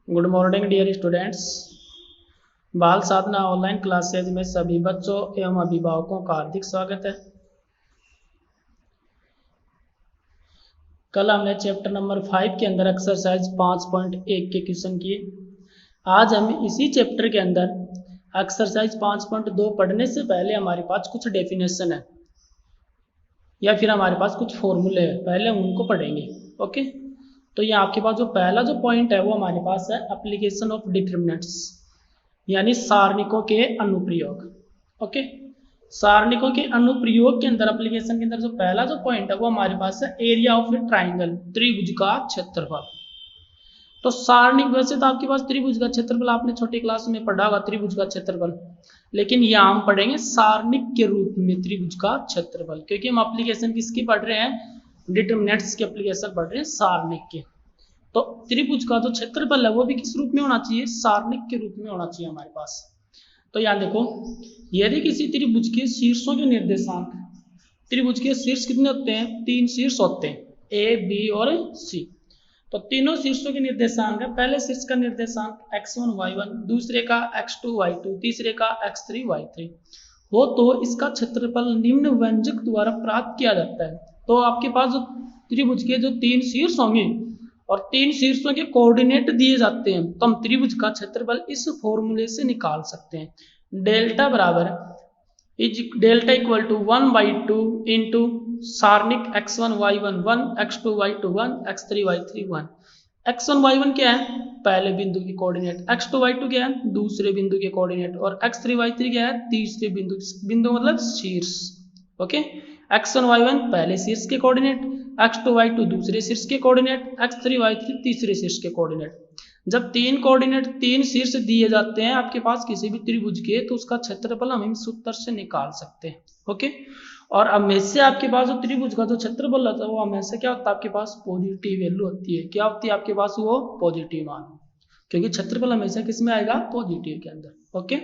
Good morning dear students. बाल साधना online classes में सभी बच्चों एवं अभिभावकों का हार्दिक स्वागत है। कल हमने चैप्टर नंबर 5 के अंदर एक्सरसाइज 5.1 के क्वेश्चन किए। आज हम इसी चैप्टर के अंदर एक्सरसाइज 5.2 पढ़ने से पहले हमारे पास कुछ डेफिनेशन है या फिर हमारे पास कुछ फॉर्मूले हैं, पहले हम उनको पढ़ेंगे। ओके, तो ये आपके पास जो पहला जो पॉइंट है वो हमारे पास है एप्लीकेशन ऑफ डिटरमिनेंट्स, यानी सारणिकों के अनुप्रयोग। ओके, सारणिकों के अनुप्रयोग के अंदर एप्लीकेशन के अंदर जो पहला जो पॉइंट है वो हमारे पास है एरिया ऑफ ए ट्राइंगल, त्रिभुज का क्षेत्रफल। तो सारणिक, वैसे तो आपके पास त्रिभुज का क्षेत्रफल आपने छोटी क्लास में पढ़ा होगा, त्रिभुज का क्षेत्रफल, लेकिन यहाँ हम पढ़ेंगे सारणिक के रूप में त्रिभुज का क्षेत्रफल, क्योंकि हम एप्लीकेशन किसकी पढ़ रहे हैं, डिटरमिनेंट्स की एप्लीकेशन पढ़ रहे हैं सारणिक के। तो त्रिभुज का जो क्षेत्रफल है वो भी किस रूप में होना चाहिए, सारणिक के रूप में होना चाहिए हमारे पास। तो यहाँ देखो, यदि किसी त्रिभुज के शीर्षों के निर्देशांक, त्रिभुज के शीर्ष कितने होते हैं, 3 शीर्ष होते हैं, ए बी और सी। तो तीनों शीर्षों के निर्देशांक है, पहले शीर्ष का निर्देशांक x1 y1, दूसरे का x2 y2, तीसरे का x3 y3 हो तो इसका क्षेत्रफल निम्न व्यंजक द्वारा प्राप्त किया जाता है। तो आपके पास जो त्रिभुज के जो 3 शीर्ष होंगे और 3 शीर्षों के कोऑर्डिनेट दिए जाते हैं, तो हम त्रिभुज का क्षेत्रफल इस फॉर्मूले से निकाल सकते हैं। डेल्टा बराबर डेल्टा इक्वल टू 1/2 इंटू सारणिक x1 y1 1, x2 y2 1, x3 y3 1। x1 y1 क्या है, पहले बिंदु की कोऑर्डिनेट, x2 y2 क्या है, दूसरे बिंदु के कोऑर्डिनेट, और x3 y3 क्या है, तीसरे बिंदु मतलब शीर्ष। ओके, x1 y1 पहले शीर्ष के कोऑर्डिनेट, x2 y2 दूसरे शीर्ष के कोऑर्डिनेट, x3 y3 तीसरे शीर्ष के कोऑर्डिनेट। जब 3 कोऑर्डिनेट 3 शीर्ष दिए जाते हैं आपके पास किसी भी त्रिभुज के, तो उसका क्षेत्रफल हम इस सूत्र से निकाल सकते हैं। ओके, और हमेशा आपके पास जो त्रिभुज का जो क्षेत्रफल होता है वो हमेशा क्या होता है, आपके पास पॉजिटिव वैल्यू होती है। क्या होती है आपके पास, वो पॉजिटिव मान, क्योंकि क्षेत्रफल हमेशा किस में आएगा, पॉजिटिव के अंदर। ओके,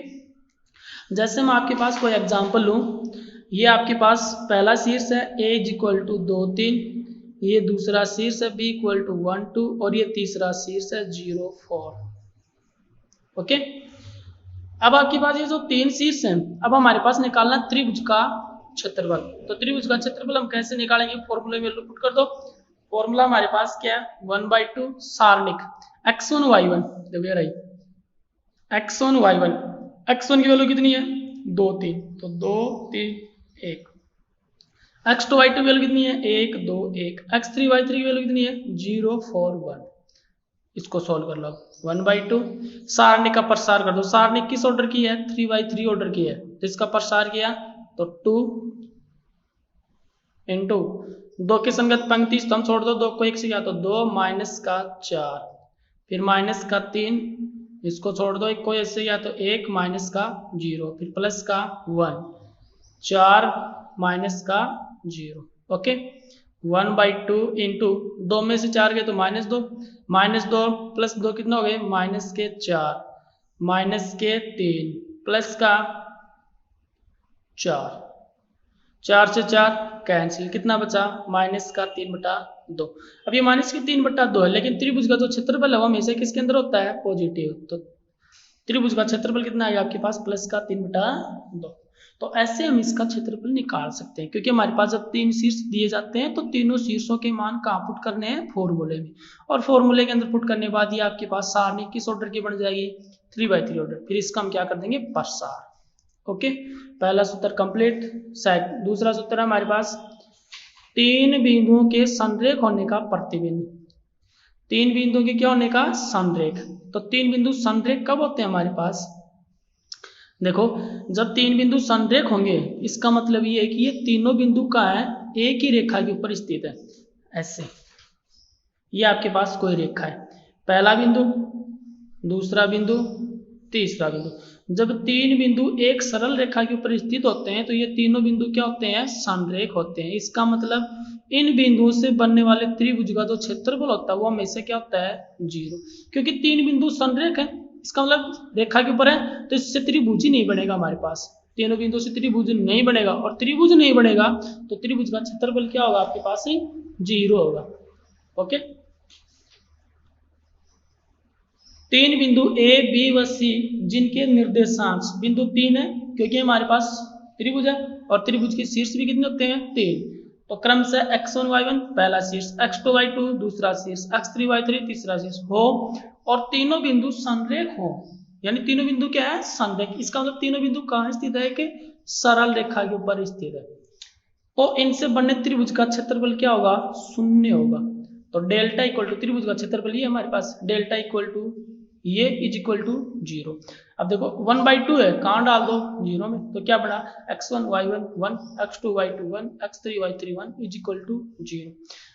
जैसे मैं आपके पास कोई एग्जांपल लूं, ये आपके पास पहला शीर्ष है a = 2 3, ये दूसरा शीर्ष है b = 1 2, और ये तीसरा शीर्ष है 0 4। ओके, अब आपके पास ये जो 3 शीर्ष हैं, अब हमारे पास निकालना त्रिभुज का क्षेत्रफल। तो त्रिभुज का क्षेत्रफल हम कैसे निकालेंगे, फॉर्मूले में पुट कर दो। फॉर्मूला हमारे पास क्या है, 1/2 सारणिक x1 y1, देखो रही x1 y1, x1 की वैल्यू कितनी है, 2 3, तो 2 3 1। x2 y2 की वैल्यू कितनी है, 1 2 1। x3 y3 की वैल्यू कितनी है, 0 4 1। इसको सॉल्व कर लो। 1/2 सारणिक का प्रसार कर दो, सारणिक किस ऑर्डर की है, 3/3 ऑर्डर की है, तो इसका प्रसार किया तो 2 इंटू 2 की संगत पंक्ति स्तंभ छोड़ दो, 2 को 1 से किया तो 2 माइनस का 4, फिर माइनस का 3, इसको छोड़ दो, 1 को ऐसे किया तो 1 माइनस का 0, फिर प्लस का 1, 4 माइनस का 0। ओके, 1/2 इंटू 2 में से 4 गए तो -2, -2 प्लस 2 कितना हो गए, -4, -3 प्लस का 4, 4 से 4 कैंसिल, कितना बचा, -3/2। अब ये -3/2 है, लेकिन त्रिभुज का जो क्षेत्रफल है वो हमेशा किसके अंदर होता है, पॉजिटिव। तो त्रिभुज का क्षेत्रफल कितना आएगा आपके पास, +3/2। तो ऐसे हम इसका क्षेत्रफल निकाल सकते हैं, क्योंकि हमारे पास जब 3 शीर्ष दिए जाते हैं तो तीनों शीर्षों के मान कहाँ पुट करने हैं, फॉर्मूले में, और फॉर्मूले के अंदर पुट करने के बाद ये आपके पास सारणी किस ऑर्डर की बन जाएगी, 3/3 ऑर्डर। फिर इसका हम क्या कर देंगे, प्रसार। ओके, पहला सूत्र कंप्लीट। दूसरा सूत्र है हमारे पास 3 बिंदुओं के संरेख होने का प्रतिबिंब, 3 बिंदुओं के क्या होने का, संरेख। तो 3 बिंदु संरेख कब होते हैं हमारे पास, देखो जब 3 बिंदु संरेख होंगे, इसका मतलब ये है कि ये तीनों बिंदु का है, एक ही रेखा के ऊपर स्थित है। ऐसे ये आपके पास कोई रेखा है, पहला बिंदु, दूसरा बिंदु, तीसरा बिंदु। जब 3 बिंदु एक सरल रेखा के ऊपर स्थित होते हैं तो ये तीनों बिंदु क्या होते हैं, संरेख होते हैं। इसका मतलब इन बिंदुओं से बनने वाले त्रिभुज का जो क्षेत्रफल होता है वो हमेशा क्या होता है, 0, क्योंकि 3 बिंदु संरेख है, इसका मतलब रेखा के ऊपर है, तो इससे त्रिभुज ही नहीं बनेगा हमारे पास, तीनों बिंदुओं से त्रिभुज नहीं बनेगा, और त्रिभुज नहीं बनेगा तो त्रिभुज का क्षेत्रफल क्या होगा आपके पास, 0 होगा। ओके, तीन बिंदु ए बी व सी जिनके निर्देशांक बिंदु 3 है, क्योंकि हमारे पास त्रिभुज है और त्रिभुज के शीर्ष भी कितने होते हैं 3। तो क्रमशः x1 y1 पहला शीर्ष, x2 y2 दूसरा शीर्ष, x3 y3 तीसरा शीर्ष हो और तीनों बिंदु संरेख हो। यानी तीनों बिंदु क्या है संरेख। इसका मतलब तीनों बिंदु कहाँ स्थित है कि सरल रेखा के ऊपर स्थित है। तो इनसे बने त्रिभुज का क्षेत्रफल क्या होगा 0 होगा। तो डेल्टा इक्वल टू त्रिभुज का क्षेत्रफल ये हमारे पास डेल्टा इक्वल टू ये इज इक्वल टू 0। अब देखो 1/2 है, कहाँ डाल दो 0 में, तो क्या बना x1 y1 1 x2 y2 1 x3 y3 1 is equal to 0।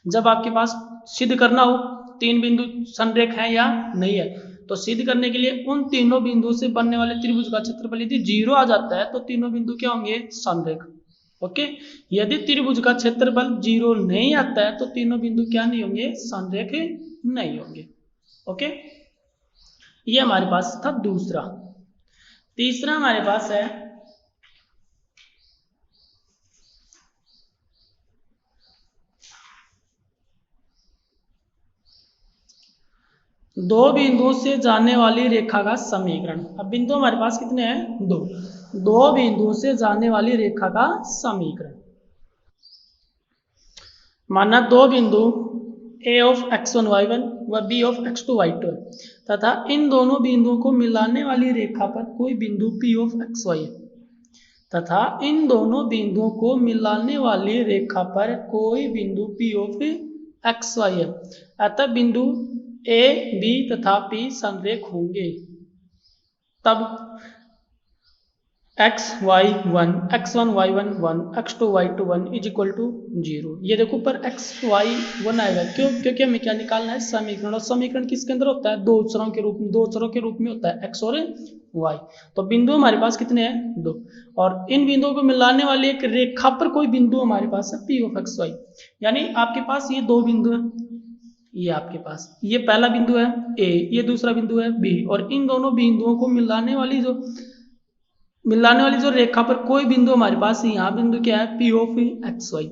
जब आपके पास सिद्ध करना हो तीन बिंदु संरेख है या नहीं है, तो सिद्ध करने के लिए उन तीनों बिंदु से बनने वाले त्रिभुज का क्षेत्रफल यदि 0 आ जाता है तो तीनों बिंदु क्या होंगे संरेख। ओके, यदि त्रिभुज का क्षेत्रफल 0 नहीं आता है तो तीनों बिंदु क्या नहीं होंगे संरेख नहीं होंगे। ओके, ये हमारे पास था दूसरा। तीसरा हमारे पास है दो बिंदुओं से जाने वाली रेखा का समीकरण। अब बिंदु हमारे पास कितने हैं दो बिंदुओं से जाने वाली रेखा का समीकरण। माना दो बिंदु a of x1 y1 व b of x2 y2 तथा इन दोनों बिंदुओं को मिलाने वाली रेखा पर कोई बिंदु p of xy है तथा इन दोनों बिंदुओं को मिलाने वाली रेखा पर कोई बिंदु p of xy है। अतः बिंदु a b तथा p संरेख होंगे। तब x1 y1 1 x2 y2 1 is equal to 0। ये देखो पर xy1 आएगा, क्यों? क्योंकि हमें क्या निकालना है समीकरण, और समीकरण किसके अंदर होता है दो अक्षरों के रूप में होता है x और y। तो बिंदु हमारे पास कितने हैं 2, और इन बिंदुओं को मिलाने वाली एक रेखा पर कोई बिंदु हमारे पास है p of xy। यानी आपके पास ये दो बिंदु है, ये आपके पास ये पहला बिंदु है a, ये दूसरा बिंदु है b, और इन दोनों बिंदुओं को मिलाने वाली जो रेखा पर कोई बिंदु हमारे पास यहाँ बिंदु क्या है p of xy।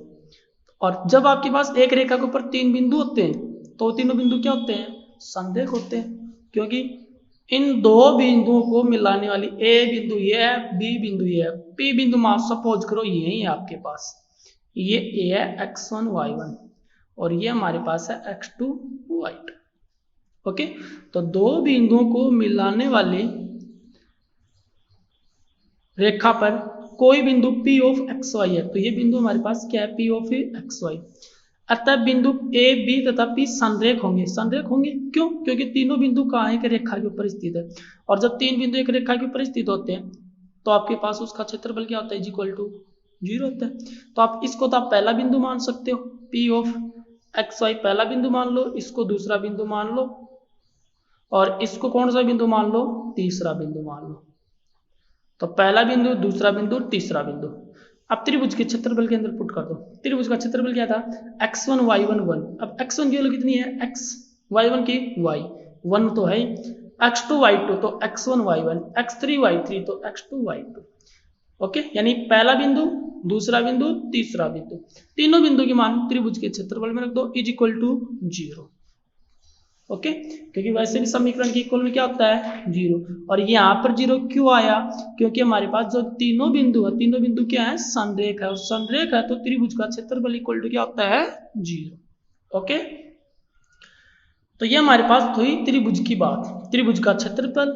और जब आपके पास एक रेखा के ऊपर तीन बिंदु होते हैं तो तीनों बिंदु क्या होते हैं संरेख होते हैं, क्योंकि इन दो बिंदुओं को मिलाने वाली a बिंदु ये है, b बिंदु ये है, p बिंदु मान सपोज करो यही है आपके पास, ये a है x1 y1 और ये हमारे पास है x2 y2। ओके, तो दो बिंदुओं को मिलाने वाली रेखा पर कोई बिंदु p of xy है, तो ये बिंदु हमारे पास क्या है p of xy। अतः बिंदु a b तथा p संरेख होंगे। क्यों? क्योंकि तीनों बिंदु कहाँ एक रेखा के ऊपर स्थित है, और जब तीन बिंदु एक रेखा के ऊपर स्थित होते हैं तो आपके पास उसका क्षेत्रफल क्या होता है इज इक्वल टू 0 होता है। तो आप इसको तो आप पहला बिंदु मान सकते हो, p of xy पहला बिंदु मान लो, इसको दूसरा बिंदु मान लो, और इसको कौन सा बिंदु मान लो तीसरा बिंदु मान लो। तो पहला बिंदु, दूसरा बिंदु, तीसरा बिंदु। अब त्रिभुज के क्षेत्रफल के अंदर पुट कर दो। त्रिभुज का क्षेत्रफल क्या था x1 y1 1। अब x1 की वैल्यू कितनी है x, y1 की y 1 तो है, x2 y2 तो x1 y1, x3 y3 तो x2 y2। ओके, यानी पहला बिंदु, दूसरा बिंदु, तीसरा बिंदु, तीनों बिंदु की मान त्रिभुज के क्षेत्रफल में रख दो इज इक्वल टू 0। ओके, क्योंकि वैसे भी समीकरण के इक्वल में क्या होता है 0, और यहाँ पर 0 क्यों आया? क्योंकि हमारे पास जो तीनों बिंदु है, तीनों बिंदु क्या है संरेख है, और संरेख है तो त्रिभुज का क्षेत्रफल इक्वल टू क्या होता है 0। ओके, तो ये हमारे पास हुई त्रिभुज की बात। त्रिभुज का क्षेत्रफल,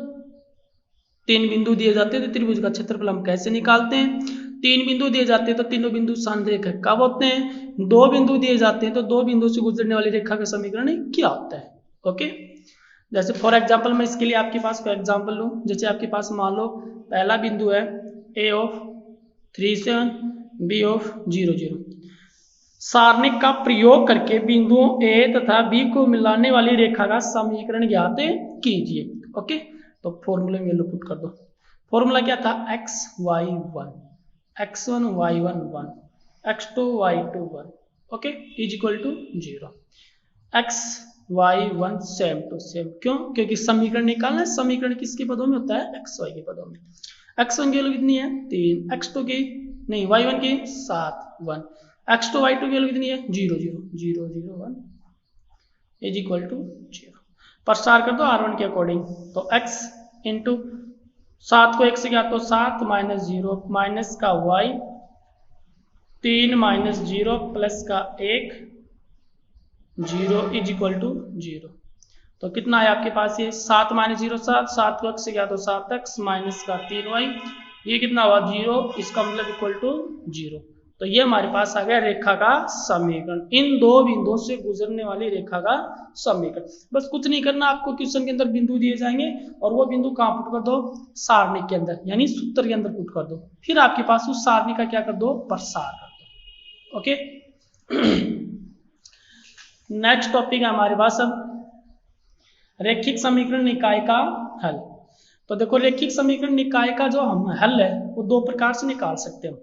तीन बिंदु दिए जाते हैं तो त्रिभुज का क्षेत्रफल हम कैसे निकालते हैं? तीन बिंदु दिए जाते हैं तो तीनों बिंदु संरेख है, कब होते हैं? दो बिंदु दिए जाते हैं तो दो बिंदु से गुजरने वाली रेखा का समीकरण क्या होता है? ओके, जैसे फॉर एग्जांपल मैं इसके लिए आपके पास कोई एग्जांपल लूं, जैसे आपके पास मान लो पहला बिंदु है a of 3 7 b of 0 0। सारणिक का प्रयोग करके बिंदुओं a तथा b को मिलाने वाली रेखा का समीकरण ज्ञात कीजिए। ओके, तो फॉर्मूले में पुट कर दो। फॉर्मूला क्या था x1 y1 1 x2 y2 1। Okay, is equal to 0। y1 same to same, क्यों? क्योंकि समीकरण निकालना है, समीकरण किसके पदों में होता है xy के पदों में। x1 की वैल्यू कितनी है 3, x2 की नहीं y1 की 7 1, x2 y2 की वैल्यू कितनी है 0 0 0 0 1 इज इक्वल टू 0। प्रसार कर दो R1 के अकॉर्डिंग, तो x इंटू 7 को 1 से गया तो 7 माइनस 0 माइनस का y 3 माइनस 0 प्लस का 1 0 इज इक्वल टू 0। तो कितना है आपके पास ये 7 माइनस 0 7 को x से गया तो 7x माइनस का 3y, ये कितना हुआ 0, इसका मतलब इक्वल टू 0। तो ये हमारे पास आ गया रेखा का समीकरण, इन दो बिंदुओं से गुजरने वाली रेखा का समीकरण। बस कुछ नहीं करना आपको, क्वेश्चन के अंदर बिंदु दिए जाएंगे और वो बिंदु कहाँ पुट कर दो, सारणी के अंदर यानी सूत्र के अंदर पुट कर दो, फिर आपके पास उस सारणी का क्या कर दो, प्रसार कर दो। ओके नेक्स्ट टॉपिक है हमारे पास अब रैखिक समीकरण निकाय का हल। तो देखो रैखिक समीकरण निकाय का जो हम हल है वो दो प्रकार से निकाल सकते हैं।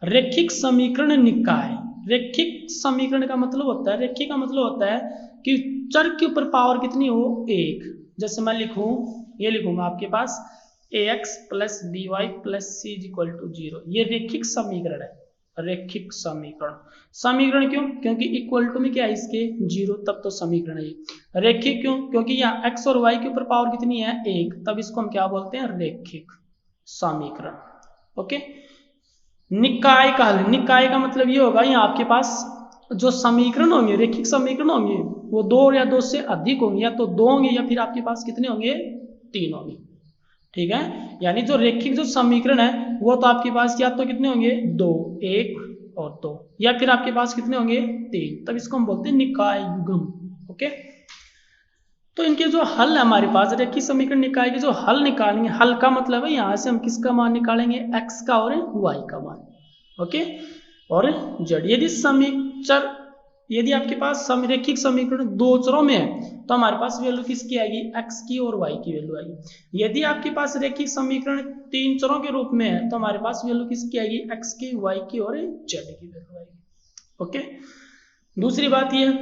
रैखिक समीकरण निकाय, रैखिक समीकरण का मतलब होता है, रैखिक का मतलब होता है कि चर के ऊपर पावर कितनी हो, एक। जैसे मैं लिखूं, ये लिखूंगा आपके पास ax plus B Y plus C is equal to 0, ये रैखिक समीकरण है। रैखिक समीकरण, समीकरण क्यों, क्योंकि इक्वल टू में क्या है इसके 0, तब तो समीकरण है ये। रैखिक क्यों, क्योंकि यहाँ x और y के ऊपर पावर कितनी है, एक, तब इसको हम क्या बोलते हैं, रैखिक समीकरण। ओके निकाय का हल, निकाय का मतलब ये होगा यहाँ आपके पास जो समीकरण होंगे, रैखिक समीकरण होंगे, वो 2 या 2 से अधिक होंगे, या तो 2 होंगे या फिर आपके पास कितने होंगे, 3 होंगे। ठीक है, यानी जो रैखिक जो समीकरण है वो तो आपके पास या तो कितने होंगे, 2, 1 और 2, या फिर आपके पास कितने होंगे, 3, तब इसको हम बोलते हैं निकाय युग्म। ओके तो इनके जो हल है हमारे पास रैखिक समीकरण निकाय के जो हल निकालेंगे, हल का मतलब है यहाँ से हम किसका मान निकालेंगे, x का और y का मान। ओके और जड़, यदि समीचर, यदि आपके पास रैखिक समीकरण 2 चरों में है तो हमारे पास वैल्यू किसकी आएगी, x की और y की वैल्यू आएगी। यदि आपके पास रैखिक समीकरण 3 चरों के रूप में है तो हमारे पास वैल्यू किसकी आएगी, x की, y की और z की वैल्यू आएगी। ओके दूसरी बात ये,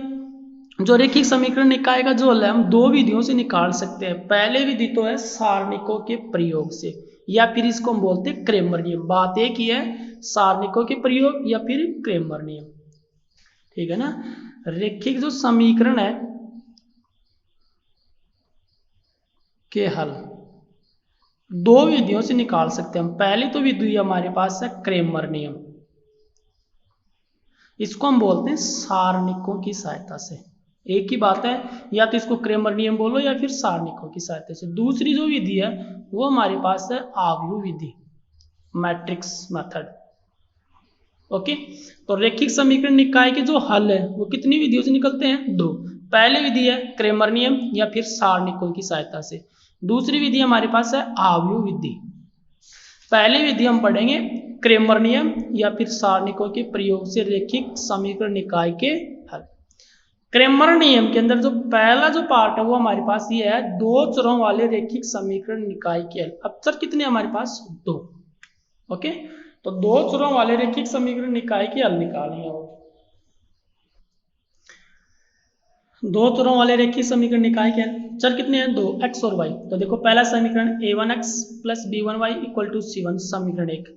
जो रैखिक समीकरण निकाय का जो हल है हम 2 विधियों से निकाल सकते हैं। पहले विधि तो है सारणिकों के प्रयोग से, या फिर इसको हम बोलते हैं क्रेमर नियम। बात एक ही है, सारणिकों के प्रयोग या फिर क्रेमर नियम। ठीक है ना, रैखिक जो समीकरण है के हल 2 विधियों से निकाल सकते हैं हम। पहली तो विधि हमारे पास है क्रेमर नियम, इसको हम बोलते हैं सारणिकों की सहायता से। एक ही बात है, या तो इसको क्रेमर नियम बोलो या फिर सारणिकों की सहायता से। दूसरी जो विधि है वो हमारे पास है आव्यूह विधि, मैट्रिक्स मेथड। ओके तो रैखिक समीकरण निकाय के जो हल है वो कितनी विधियों से निकलते हैं, 2। पहली विधि है क्रेमर नियम या फिर सारणिकों की सहायता से। दूसरी विधि हमारे पास है आव्यूह विधि। पहली विधि हम पढ़ेंगे क्रेमर नियम या फिर सारणिकों के प्रयोग से रैखिक समीकरण निकाय के हल। क्रेमर नियम के अंदर जो पहला जो पार्ट है वो हमारे पास ये है, 2 चरों वाले रैखिक समीकरण निकाय के हल। अब चर कितने हमारे पास, 2। ओके तो 2 चरों वाले रैखिक समीकरण निकाय के हल निकालेंगे। 2 चरों वाले रैखिक समीकरण निकाय के हल, चर कितने हैं, 2, x और y। तो देखो पहला समीकरण a1x plus b1y equal to c1 समीकरण 1।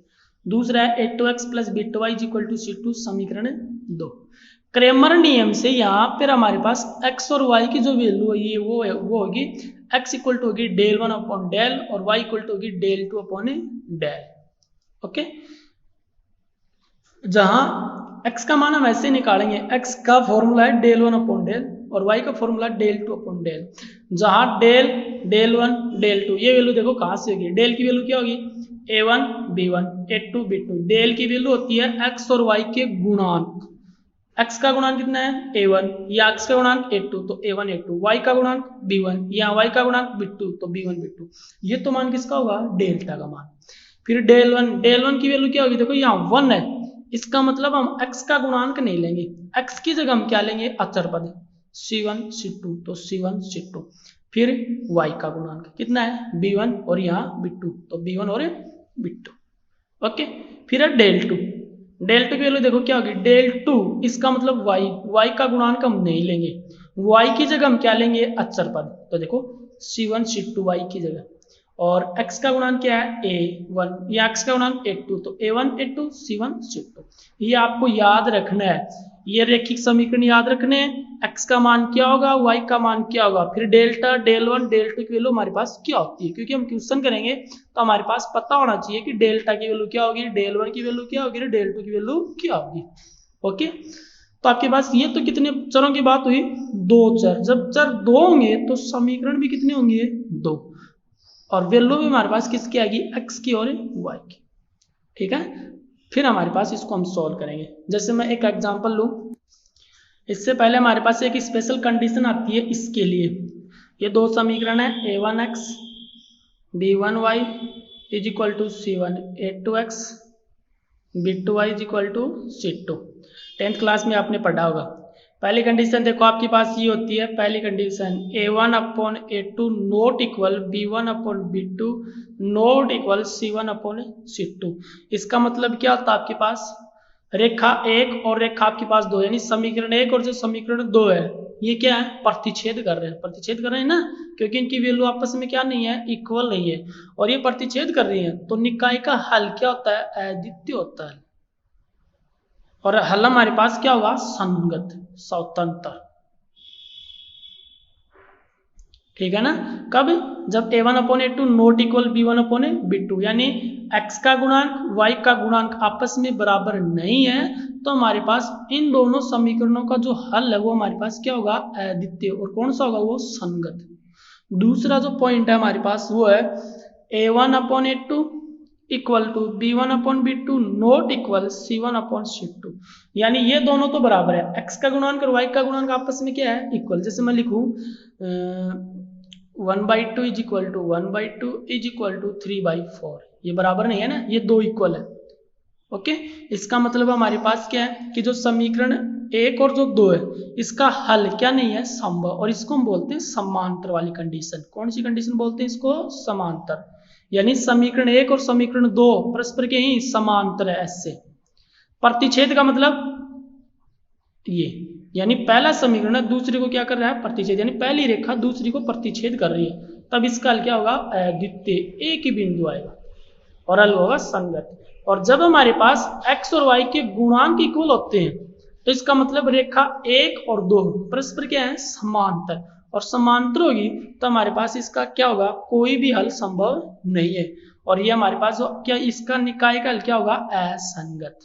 दूसरा है a2x plus b2y equal to c2 समीकरण 2। क्रेमर नियम से यहाँ पर हमारे पास x और y की जो वैल्यू है ये वो होगी, x इक्वल टू होगी डेल 1 अपॉन डेल और y इक्वल टू होगी डेल 2 अपॉन डेल। ओके जहां x का मान हम ऐसे निकालेंगे, x का फॉर्मूला है डेल 1 अपॉन डेल और y का फॉर्मूला डेल 2 अपॉन डेल। जहां डेल 1 डेल 2 ये वैल्यू देखो कहां से होगी, डेल की वैल्यू क्या होगी, a1 b1 a2 b2। Del की वैल्यू होती है x और y के गुणांक। x का गुणांक कितना है, a1, या x का गुणांक a2 तो a1 a2, y का गुणांक b1 या y का गुणांक b2 तो b1 b2। ये तो मान किसका होगा, डेल्टा का मान। फिर डेल 1 की वैल्यू क्या होगी, देखो यहाँ 1 है, इसका मतलब हम x का गुणांक नहीं लेंगे, x की जगह हम क्या लेंगे, अचर पद c1 c2 तो c1 c2। फिर y का गुणांक कितना है, b1 और यहाँ b2 तो b1 और b2। ओके फिर है डेल 2 की वैल्यू देखो क्या होगी, डेल 2, इसका मतलब y का गुणांक हम नहीं लेंगे, y की जगह हम क्या लेंगे, अचर पद। तो देखो c1 c2 y की जगह, और x का गुणांक क्या है, a1 या x का गुणांक a2 तो a1 a2 c1 c2। ये आपको याद रखना है, ये रैखिक समीकरण याद रखने हैं। x का मान क्या होगा, y का मान क्या होगा, फिर delta, del one, del two की वैल्यू हमारे पास क्या होती है, क्योंकि हम क्वेश्चन करेंगे तो हमारे पास पता होना चाहिए कि डेल्टा की वैल्यू क्या होगी, डेल वन की वैल्यू क्या होगी, डेल टू की वैल्यू क्या होगी। ओके, तो आपके पास ये तो कितने चरों की बात हुई, दो चर। जब चर दो होंगे तो समीकरण भी कितने होंगे, दो, और वैल्यू भी हमारे पास किसकी आएगी, x की और y की। ठीक है, फिर हमारे पास इसको हम सॉल्व करेंगे। जैसे मैं एक एग्जांपल लूं, इससे पहले हमारे पास एक स्पेशल कंडीशन आती है इसके लिए। ये दो समीकरण है, a1x b1y is equal to c1 a2x b2y is equal to c2। 10th class में आपने पढ़ा होगा। पहली कंडीशन देखो आपके पास ये होती है, पहली condition a1 upon a2 not equal b1 upon b2 not equal c1 upon c2। इसका मतलब क्या होता है, आपके पास रेखा एक और रेखा आपके पास दो, यानी समीकरण एक और जो समीकरण दो है ये क्या है, प्रतिच्छेद कर रहे हैं, प्रतिच्छेद कर रहे हैं ना, क्योंकि इनकी वैल्यू आपस में क्या नहीं है, इक्वल नहीं है, और ये प्रतिच्छेद कर रही है। तो निकाय का हल क्या होता है, अद्वितीय होता है, और हल हमारे पास क्या होगा, संगत, स्वतंत्र। ठीक है ना, कब, जब a1 upon a2 not equal b1 upon b2, यानी x का गुणांक y का गुणांक आपस में बराबर नहीं है, तो हमारे पास इन दोनों समीकरणों का जो हल है वो हमारे पास क्या होगा, अद्वितीय, और कौन सा होगा, वो संगत। दूसरा जो पॉइंट है हमारे पास वो है a1 upon a2 equal to b1 upon b2 not equal c1 upon c2, यानी ये दोनों तो बराबर है, x का गुणांक और y का गुणांक आपस में क्या है, इक्वल। जैसे मैं लिखूं 1/2 is equal to 1/2 is equal to 3/4, ये बराबर नहीं है ना, ये दो इक्वल है। ओके, इसका मतलब हमारे पास क्या है कि जो समीकरण एक और जो दो है इसका हल क्या नहीं है, संभव, और इसको हम बोलते हैं समांतर वाली कंडीशन। कौन सी कंडीशन बोलते हैं इसको, समांतर, यानी समीकरण एक और समीकरण दो परस्पर के ही समांतर है ऐसे। प्रतिच्छेद का मतलब ये, यानी पहला समीकरण दूसरे को क्या कर रहा है, प्रतिच्छेद, यानी पहली रेखा दूसरी को प्रतिच्छेद कर रही है, तब इसका हल क्या होगा, अद्वितीय, एक ही बिंदु आएगा और हल होगा संगत। और जब हमारे पास x और y के गुणांक इक्वल होते हैं तो इसका मतलब रेखा एक और दो परस्पर क्या है, समांतर, और समांतर होगी तो हमारे पास इसका क्या होगा, कोई भी हल संभव नहीं है, और ये हमारे पास क्या, इसका निकाय का हल क्या होगा, असंगत।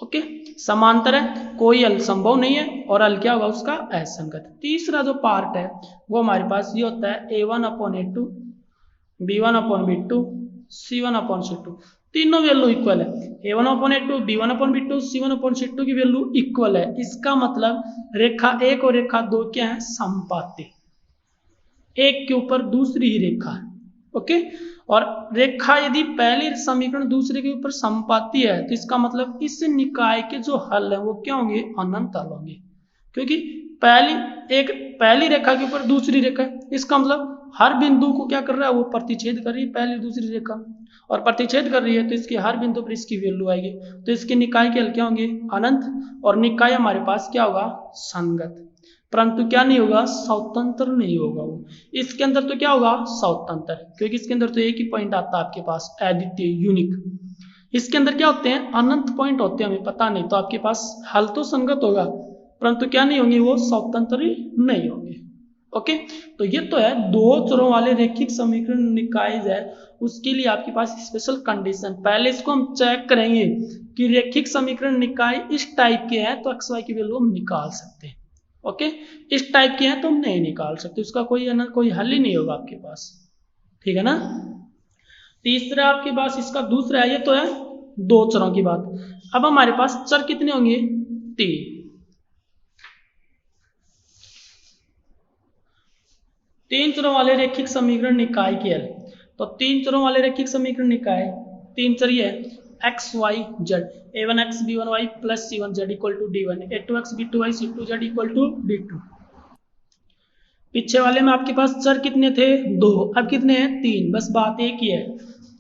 ओके, समांतर है, कोई हल संभव नहीं है, और हल क्या होगा उसका, असंगत। तीसरा जो पार्ट है वो हमारे पास ये होता है a1 upon a2 b1 upon b2 c1 upon c2, तीनों वैल्यू इक्वल है, a1 upon a2 b1 upon b2 c1 upon c2 की वैल्यू इक्वल है। इसका मतलब रेखा एक और रेखा दो क्या है, समपाती, एक के ऊपर दूसरी ही रेखा है। ओके, और रेखा यदि पहले समीकरण दूसरे के ऊपर समपाती है तो इसका मतलब इस निकाय के जो हल है वो क्या होंगे, अनंत हल होंगे, क्योंकि पहली रेखा के ऊपर दूसरी रेखा है, इसका मतलब हर बिंदु को क्या कर रहा है, वो प्रतिच्छेद कर रही है पहली दूसरी रेखा, और प्रतिच्छेद कर रही है तो इसके हर बिंदु पर इसकी वैल्यू आएगी, तो इसके निकाय के हल क्या होंगे, अनंत, और निकाय हमारे पास क्या होगा, संगत, परंतु क्या नहीं होगा, स्वतंत्र नहीं होगा वो। इसके अंदर तो क्या होगा, स्वतंत्र, क्योंकि इसके अंदर तो एक ही पॉइंट आता है आपके पास, अद्वितीय, यूनिक। इसके अंदर क्या होते हैं, अनंत पॉइंट होते हैं, हमें पता नहीं, तो आपके पास हल तो संगत होगा परंतु क्या नहीं होंगे, वो स्वतंत्र नहीं होंगे। ओके, तो ये तो है दो चरों वाले रैखिक समीकरण निकाय है, उसके लिए आपके पास स्पेशल कंडीशन। पहले इसको हम चेक करेंगे कि रैखिक समीकरण निकाय इस टाइप के हैं तो एक्स वाई की वैल्यू हम निकाल सकते हैं। ओके, इस टाइप के हैं तो हम नहीं निकाल सकते, उसका कोई हल ही नहीं होगा आपके पास। ठीक है ना। तीसरा आपके पास इसका दूसरा है, ये तो है दो चरों की बात। अब हमारे पास चर कितने होंगे, तीन चरों वाले रैखिक समीकरण निकाय के हल। तो तीन चरों वाले रैखिक समीकरण निकाय, तीन चर ये X Y Z, a1x b1y plus c1z equal to d1, a2x b2y c2z equal to d2। पीछे वाले में आपके पास चर कितने थे, दो, अब कितने हैं, तीन, बस बात एक ही है,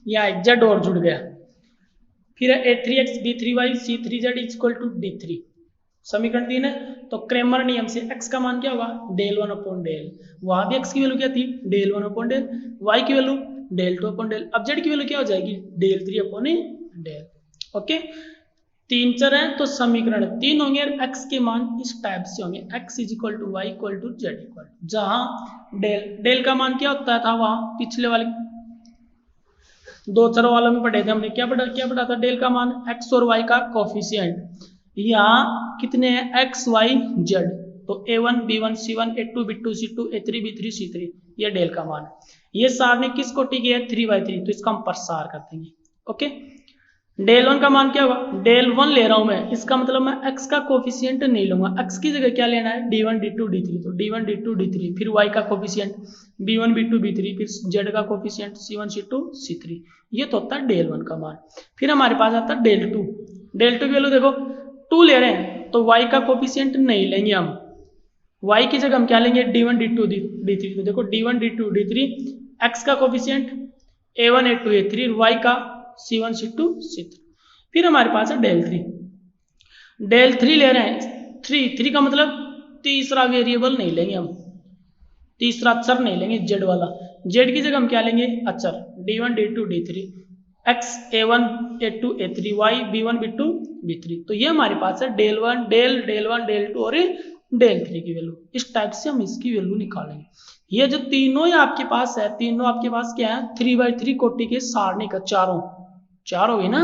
यहाँ एक जेड और जुड़ गया। फिर a3x b3y c3z equal to d3, समीकरण 3 है, तो क्रेमर नियम से x का मान क्या होगा, डेल वन अपॉन डेल, वहां भी x की वैल्यू क्या थी, del one upon del, y की value del two upon del, अब z की वैल्यू क्या हो जाएगी, del three upon del. Okay, तीन चर हैं तो समीकरण तीन होंगे और x के मान इस टाइप से होंगे, x equal to Y equal to Z equal to, जहां डेल का मान क्या होता था वहां पिछले वाले दो चरों वालों में पढ़े थे हमने, क्या पढ़ा था डेल का मान x और y का कोफिशिएंट। यहाँ कितने हैं x y z, तो a1 b1 c1 a2 b2 c2 a3 b3 c3, ये डेल का मान है। ये सारणी किस कोटि की है 3/3, तो इसका हम प्रसार कर देंगे। ओके, डेल वन का मान क्या होगा, डेल वन ले रहा हूं मैं, इसका मतलब मैं x का कोफिशिएंट नहीं लूंगा, x की जगह क्या लेना है d1 d2 d3, तो d1 d2 d3, फिर y का कोफिशिएंट b1 b2 b3, फिर z का कोफिशिएंट c1 c2 c3, ये तो होता है डेल वन का मान। फिर हमारे पास आता है डेल टू, डेल टू की वैल्यू देखो 2 ले रहे हैं तो y का कोफिशिएंट नहीं लेंगे हम, y की जगह हम क्या लेंगे d1 d2 d3, तो देखो d1 d2 d3, x का coefficient a1 a2 a3, y का c1 c2 c3। फिर हमारे पास है डेल थ्री ले रहे हैं, थ्री का मतलब तीसरा वेरिएबल नहीं लेंगे हम, तीसरा अक्षर नहीं लेंगे जेड वाला, जेड की जगह हम क्या लेंगे अक्षर d1 d2 d3, x a1 a2 a3, y b1 b2 b3, तो ये हमारे पास है डेल वन डेल टू और डेल थ्री की वैल्यू। इस टाइप से हम इसकी वैल्यू निकालेंगे। ये जो तीनों आपके पास है, तीनों आपके पास क्या है 3/3 कोटि के सारणी का, चार हो गई ना,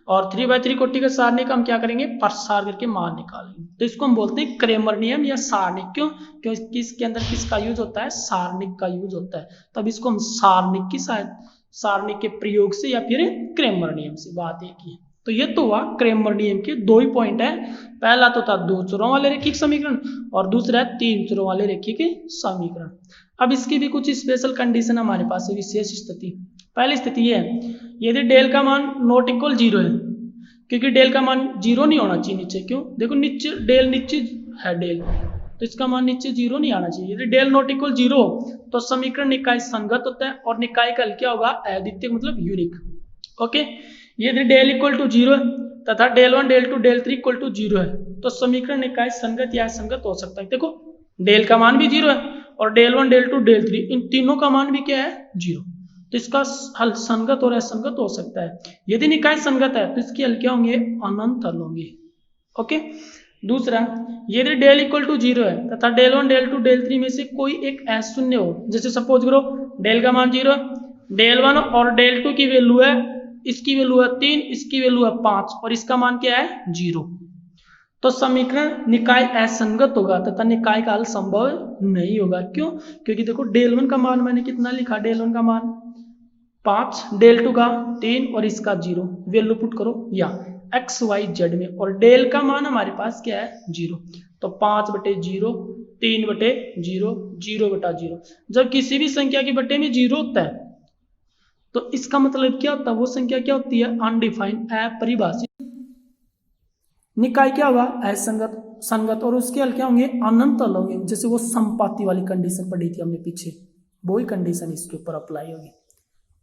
और 3/3 कोटि के सारणी का हम क्या करेंगे प्रसार करके मान निकालेंगे, तो इसको हम बोलते हैं क्रैमर नियम या सारणिक। क्यों, क्योंकि इसके अंदर किसका यूज होता है सारणिक का यूज होता है, तब इसको हम सारणिक के प्रयोग से या फिर क्रैमर नियम से, बात एक ही है। तो ये तो हुआ क्रैमर नियम के दो ही पॉइंट है, पहला तो था दो चरों वाले रैखिक समीकरण और दूसरा है तीन चरों वाले रैखिक समीकरण। अब इसकी भी कुछ स्पेशल कंडीशन हमारे पास है, विशेष स्थिति। पहली स्थिति ये है यदि डेल का मान नॉट इक्वल 0 है, क्योंकि डेल का मान 0 नहीं होना चाहिए नीचे, क्यों देखो नीचे डेल नीचे है डेल, तो इसका मान नीचे 0 नहीं आना चाहिए। यदि डेल नॉट इक्वल 0 तो समीकरण निकाय संगत होता है और निकाय का हल क्या होगा अद्वितीय मतलब यूनिक। ओके, यदि डेल इक्वल टू 0 है तथा डेल 1 डेल 2 डेल 3 इक्वल टू 0 है तो समीकरण निकाय संगत या असंगत हो सकता है। देखो डेल का मान भी 0 है और डेल 1 डेल 2 डेल 3 इन तीनों का मान भी क्या है 0, तो इसका हल संगत और असंगत हो सकता है। यदि निकाय संगत है तो इसके हल क्या होंगे अनंत हल होंगे। ओके, दूसरा यदि डेल इक्वल टू 0 है तथा डेल 1 डेल 2 डेल 3 में से कोई एक अशून्य हो, जैसे सपोज करो डेल का मान 0 है, डेल 1 और डेल 2 की वैल्यू है, इसकी वैल्यू है 3, इसकी वैल्यू है 5 और इसका मान क्या है 0, तो समीकरण निकाय असंगत होगा तथा निकाय का हल संभव नहीं होगा। क्यों, क्योंकि देखो डेल 1 का मान मैंने कितना लिखा, डेल 1 का मान 5, डेल 2 का 3 और इसका 0, वैल्यू पुट करो या एक्स वाई जेड में, और डेल का मान हमारे पास क्या है 0, तो 5/0 3/0 0/0। जब किसी भी संख्या के बट्टे में 0 होता है तो इसका मतलब क्या होता है, वो संख्या क्या होती है अनडिफाइंड अपरिभाषित। निकाय क्या होगा असंगत संगत और उसके हल क्या होंगे अनंत हल होंगे, जैसे वो संपाति वाली कंडीशन पढ़ी थी हमने पीछे, वही कंडीशन इसके ऊपर अप्लाई होगी।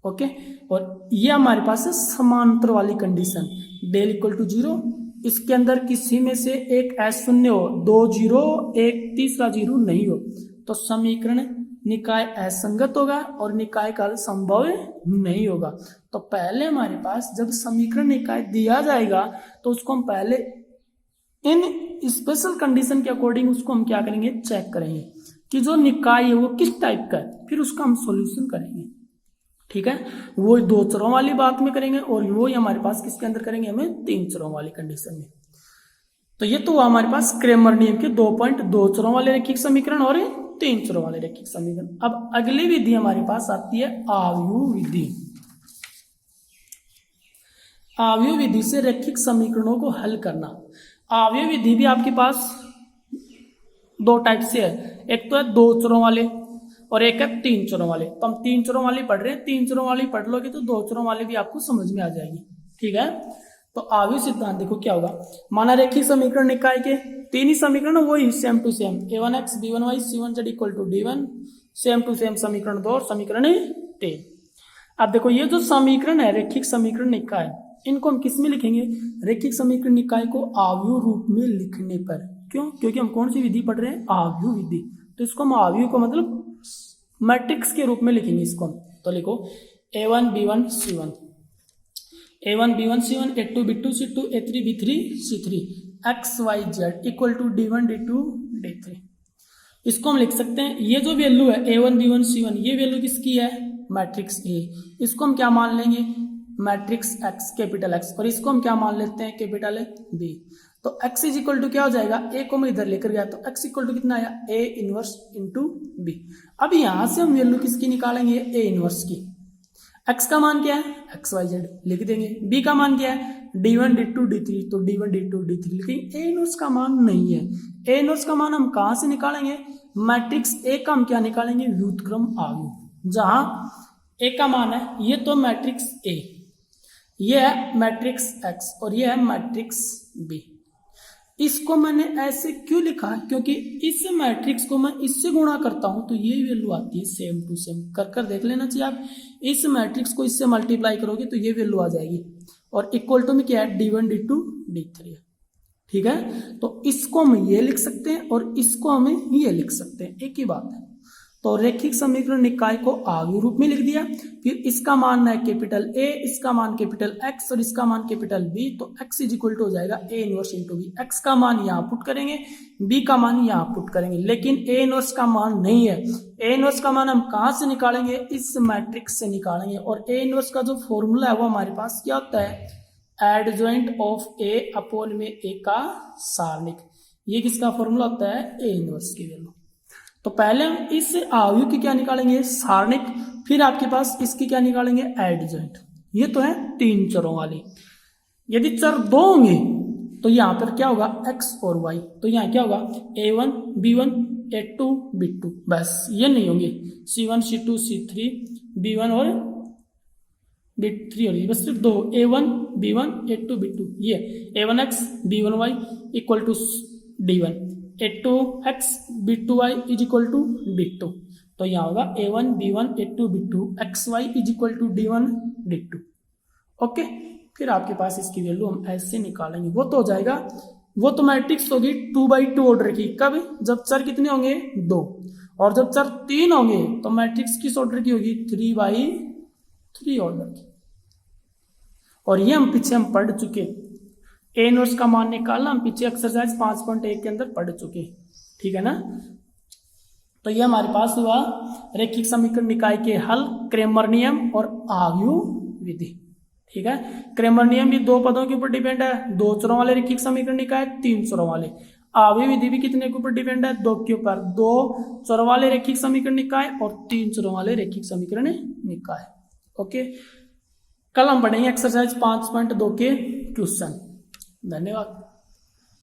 ओके, और ये हमारे पास है समांतर वाली कंडीशन, डेल इक्वल टू 0, इसके अंदर किसी में से एक अशून्य हो, 2 0 एक तीसरा 0 नहीं हो, तो समीकरण निकाय असंगत होगा और निकाय का हल संभव नहीं होगा। तो पहले हमारे पास जब समीकरण निकाय दिया जाएगा तो उसको हम पहले इन स्पेशल कंडीशन के अकॉर्डिंग उसको हम क्या करेंगे चेक करेंगे कि जो निकाय है वो किस टाइप का है, फिर उसका हम सॉल्यूशन करेंगे। ठीक है, वो दो चरों वाली बात में करेंगे और वो हमारे पास किसके अंदर करेंगे हमें तीन चरों वाली कंडीशन में। तो ये तो हमारे पास क्रैमर नियम के 2 पॉइंट, 2 चरों वाले रैखिक समीकरण और 3 चरों वाले रैखिक समीकरण। अब अगली विधि हमारे पास आती है आव्यूह विधि। आव्यूह विधि से रैखिक समीकरणों को हल करना। आव्यूह विधि भी आपके पास 2 टाइप से है, एक तो है 2 चरों वाले और एक है 3 चरों वाले। तो हम 3 चरों वाली पढ़ रहे हैं, 3 चरों वाली पढ़ लोगे तो 2 चरों वाले भी आपको समझ में आ जाएगी। ठीक है, तो आव्यूह सिद्धांत देखो क्या होगा, माना रैखिक समीकरण निकाय के 3 ही समीकरण वही same to same, a1x b1y c1z equal to d1, same to same समीकरण 2 और समीकरण 3। अब देखो ये जो समीकरण है रैखिक समीकरण निकाय, इनको हम किस में लिखेंगे, रैखिक समीकरण निकाय को आव्यूह रूप में लिखने पर। क्यों, क्योंकि हम कौन सी विधि पढ़ रहे हैं आव्यूह विधि, तो इसको हम आव्यूह को मतलब मैट्रिक्स के रूप में लिखेंगे इसको। तो लिखो a1 b1 c1, A1 B1 C1 A2 B2 C2 A3 B3 C3 X Y Z equal to D1 D2 D3। इसको हम लिख सकते हैं, ये जो वैल्यू है A1 B1 C1 ये वैल्यू किसकी है, मैट्रिक्स ए। इसको हम क्या मान लेंगे, मैट्रिक्स एक्स कैपिटल एक्स, और इसको हम क्या मान लेते हैं, कैपिटल बी। तो x इज इक्वल टू क्या हो जाएगा, ए को मैं इधर लेकर गया तो x इक्वल टू कितना आया, ए इनवर्स इंटू बी। अब यहां से हम वैल्यू किसकी निकालेंगे, ए इनवर्स की। x का मान क्या है, एक्स वाई जेड लिख देंगे। b का मान क्या है, D1 D2 D3, तो D1 D2 D3 लिखेंगे। ए इनवर्स का मान नहीं है, ए इनवर्स का मान हम कहां से निकालेंगे, मैट्रिक्स ए का हम क्या निकालेंगे, व्युत्क्रम आव्यूह। जहां ए का मान है ये तो मैट्रिक्स ए, ये है मैट्रिक्स एक्स और ये है मैट्रिक्स बी। इसको मैंने ऐसे क्यों लिखा है, क्योंकि इस मैट्रिक्स को मैं इससे गुणा करता हूं तो ये वैल्यू आती है सेम टू सेम। कर देख लेना चाहिए आप, इस मैट्रिक्स को इससे मल्टीप्लाई करोगे तो ये वैल्यू आ जाएगी, और इक्वल टू में क्या है, D1 D2 D3 है। ठीक है, तो इसको हम ये लिख सकते हैं और इसको हमें ये लिख सकते हैं, एक ही बात है। तो रैखिक समीकरण निकाय को आव्यूह रूप में लिख दिया, फिर इसका मान है कैपिटल ए, इसका मान कैपिटल एक्स और इसका मान कैपिटल बी। तो एक्स इज इक्वल टू हो जाएगा A inverse into B. X का मान यहाँ पुट करेंगे, बी का मान यहाँ पुट करेंगे, लेकिन ए इनवर्स का मान नहीं है। ए इनवर्स का मान हम कहाँ से निकालेंगे, इस मैट्रिक्स से निकालेंगे। और ए इनवर्स का जो फॉर्मूला है वो हमारे पास क्या होता है, एडजॉइंट ऑफ ए अपॉन में ए का सारणिक। ये किसका फॉर्मूला होता है, ए इनवर्स की वैल्यू। तो पहले हम इस आव्यूह की क्या निकालेंगे, सारणिक, फिर आपके पास इसकी क्या निकालेंगे, एडजॉइंट। ये तो है तीन चरों वाली। यदि चर दो होंगे तो यहां पर क्या होगा, x और y। तो यहां क्या होगा, A1 B1 A2 B2, बस ये नहीं होंगे C1 C2 C3 B1 और B3 और बस सिर्फ दो, A1 B1 A2 B2। ये A1x B1y equal to D1, A2x B2y is equal to D2। तो यहाँ होगा A1 B1 A2 B2 XY is equal to D1 D2। Okay, फिर आपके पास इसकी वैल्यू हम ऐसे निकालेंगे, वो तो हो जाएगा, वो तो मैट्रिक्स होगी 2x2 ऑर्डर की। कब, जब चर कितने होंगे, 2, और जब चर 3 होंगे तो मैट्रिक्स किस ऑर्डर की होगी, 3x3 ऑर्डर की। और ये हम पीछे हम पढ़ चुके, ए इनवर्स का मान निकालना हम पीछे एक्सरसाइज 5.1 के अंदर पढ़ चुके। ठीक है ना, तो ये हमारे पास हुआ रैखिक समीकरण निकाय के हल, क्रेमर नियम और आव्यूह विधि। ठीक है, क्रेमर नियम भी दो पदों के ऊपर डिपेंड है, दो चरों वाले रैखिक समीकरण निकाय, तीन चरों वाले। आव्यूह विधि भी कितने के ऊपर डिपेंड है, दो के ऊपर, दो चरों वाले रैखिक समीकरण निकाय और तीन चरों वाले रैखिक समीकरण निकाय। ओके, कल हम पढ़ेंगे एक्सरसाइज 5.2 के क्वेश्चन। धन्यवाद।